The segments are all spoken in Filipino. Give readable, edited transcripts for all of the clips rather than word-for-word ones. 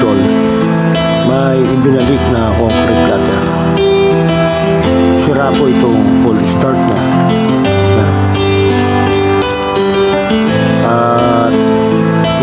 idol, may ibinalik na concrete cutter. Sira po itong full start niya. Yan. At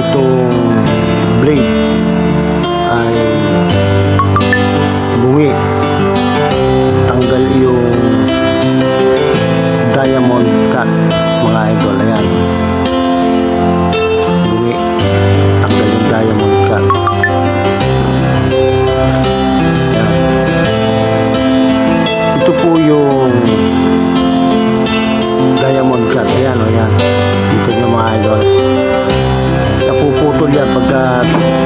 itong blade ay bungi. Tanggal yung diamond cut, mga idol. Ayan, bungi, tanggal yung diamond cut. Ayan. Ito po yung diamond cut. Ayan, o yan, dito nyo mga idol, napuputol yan pagka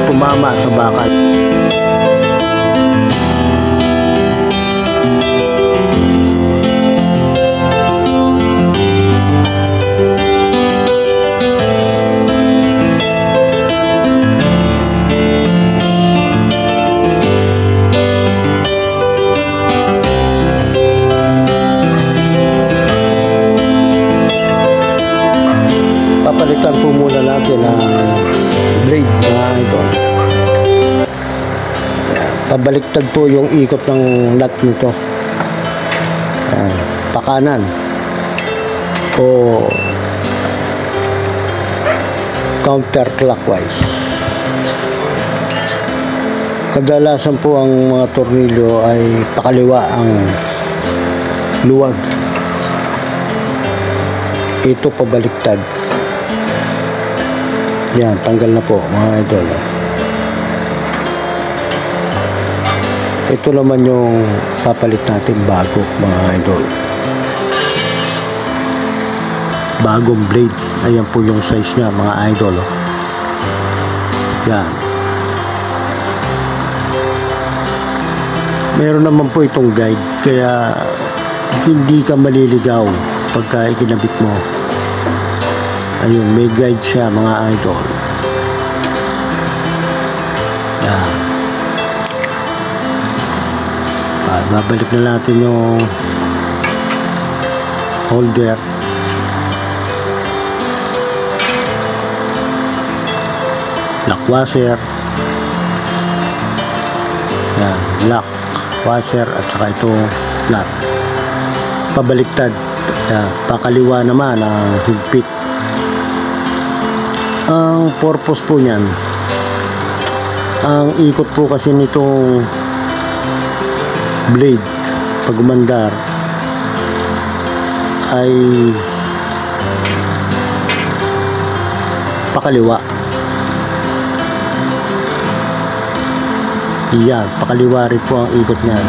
tumama sa bakal. Papalitan po muna natin ang blade, mga idol. Pabaliktad po yung ikot ng nut nito. Ayan, pakanan o counterclockwise. Kadalasan po ang mga tornilyo ay pakaliwa ang luwag. Ito pabaliktad. Yan, tanggal na po mga idol. Ito naman yung papalit natin bago, mga idol. Bagong blade. Ayan po yung size niya, mga idol. Yan. Meron naman po itong guide, kaya hindi ka maliligaw pagka ikinabit mo. Ayun, may guide siya, mga idol. Yan. Babalik na natin yung holder. Lock washer. Yan, lock washer at saka itong nut. Pabaliktad. Yan, pakaliwa naman ang higpit. Ang purpose po niyan, ang ikot po kasi nitong blade pag umandar ay pakaliwa. Yan, pakaliwa rin po ang ikot niyan.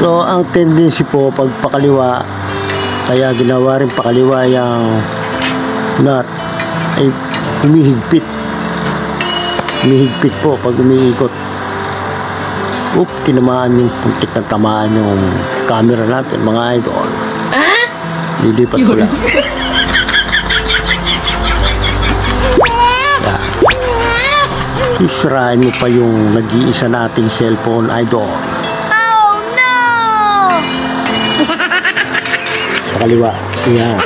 So ang tendency po pag pakaliwa, kaya ginawa rin pakaliwa yung nut, ay humihigpit po pag umiikot. Tinamaan yung puntik na tamaan yung camera natin, mga idol. Lilipat ko lang. Isirain mo pa yung nag-iisa nating cellphone, idol. Oh no! Pakaliwa. Yan.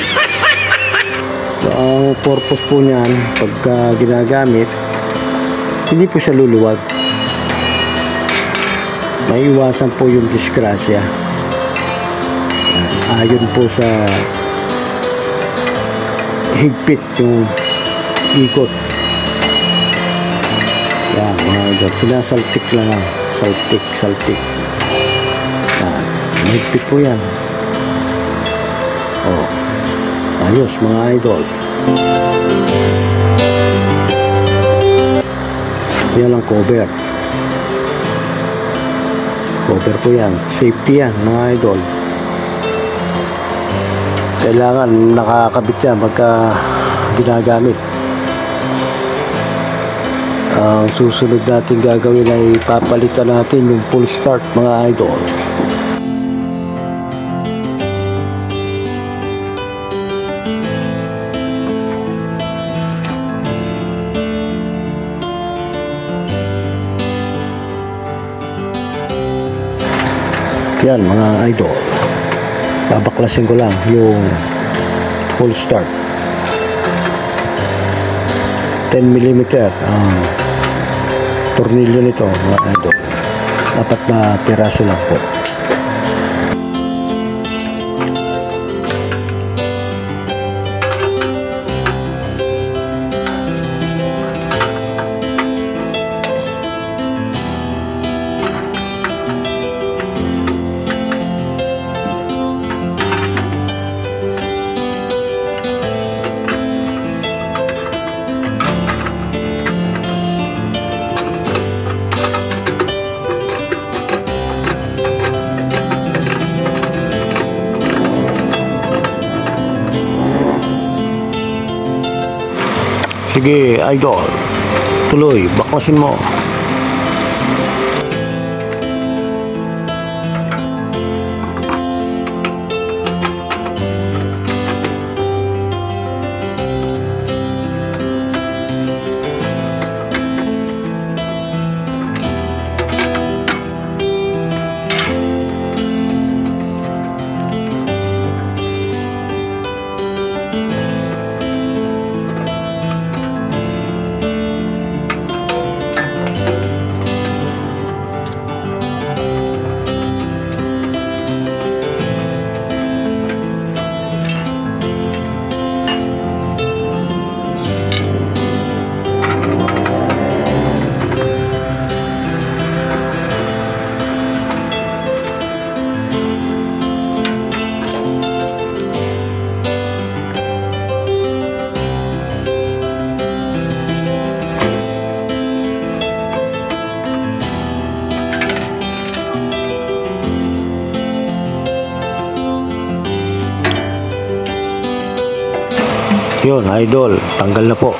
So, ang purpose po niyan, pagka ginagamit, hindi po siya luluwag. Maiiwasan po yung disgrasya. Ayon po sa higpit yung ikot. Yan, mga idol. Sinasaltik lang. Saltik. Yan. Higpit po yan. Oh. Ayos, mga idol. Yan ang cover. Cover po yan. Safety yan, mga idol. Kailangan nakakabit yan pagka ginagamit. Ang susunod natin gagawin ay papalitan natin yung full start, mga idol. Yan, mga idol, babaklasin ko lang yung full start. 10mm ang tornilyo nito mga idol. 4 na piraso lang po. Sige, idol. Tuloy, baklasin mo. Yun, idol, tanggal na po.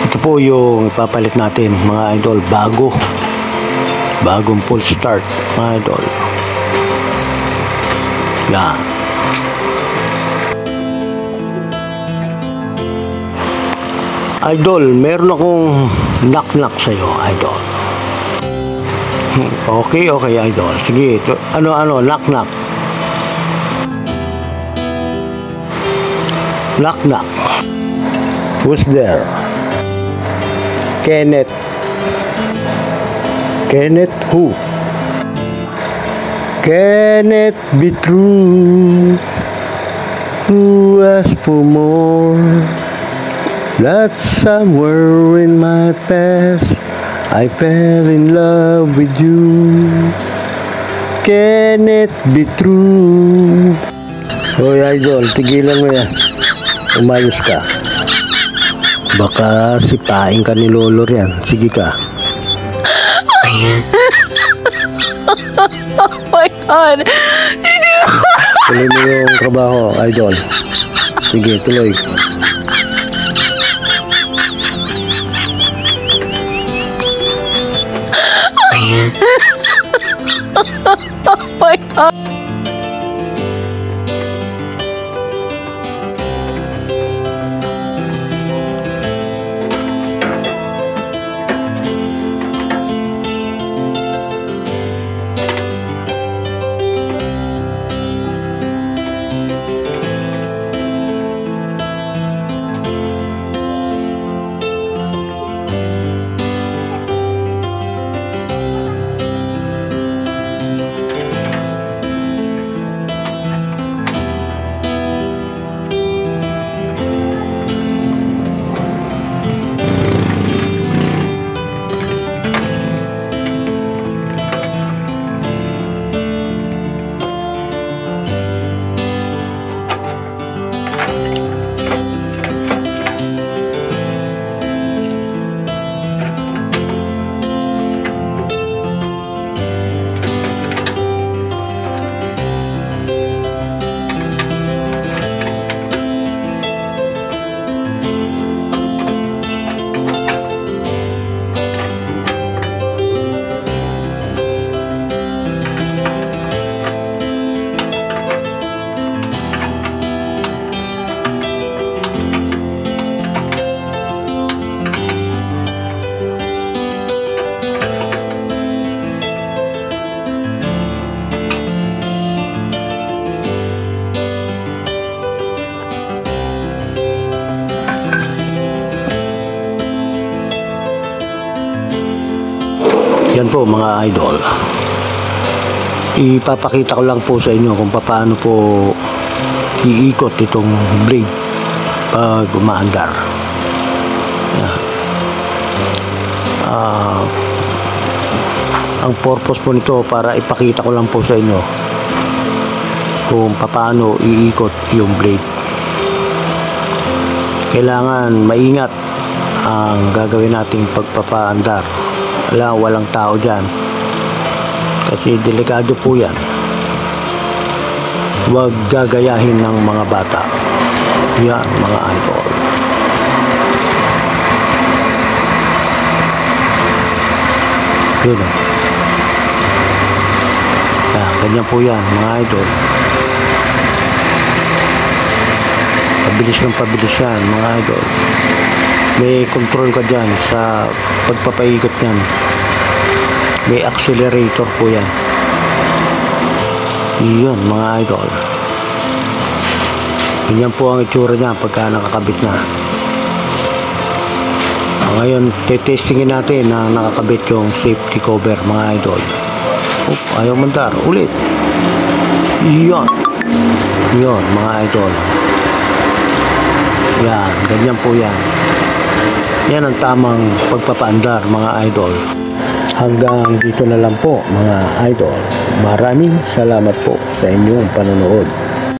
Ito po yung ipapalit natin mga idol, bagong full start mga idol. Yan. Idol, meron akong knock-knock sa'yo, idol. Okay, idol. Sige, ano, knock-knock. Knock-knock. Who's there? Kenneth. Kenneth who? Kenneth be true. Who asked for more? That somewhere in my past I fell in love with you. Can it be true? Hoy idol, tigilan mo yan. Umayos ka. Baka sipain ka ni Lolo yan. Sige ka. Oh my God! Tuloy mo yung trabaho, idol. Sige, tuloy. Oh my God! Yan po mga idol. Ipapakita ko lang po sa inyo kung paano po iikot itong blade pag umaandar. Yan. Ang purpose po nito para ipakita ko lang po sa inyo kung paano iikot yung blade. Kailangan maingat ang gagawin nating pagpapaandar. Walang tao dyan kasi delikado po yan. Huwag gagayahin ng mga bata. Yan mga idol. Yun o. Ganyan po yan mga idol. Pabilis ng pabilis yan mga idol. May control ka dyan sa pagpapaikot yan. May accelerator po yan. Yun mga idol. Ganyan po ang itsura niya pagka nakakabit na. Ngayon testingin natin na nakakabit yung safety cover mga idol. Ayaw mandar. Ulit. Yun. Yun mga idol. Yan. Ganyan po yan. Yan ang tamang pagpapaandar mga idol. Hanggang dito na lang po mga idol. Maraming salamat po sa inyong panonood.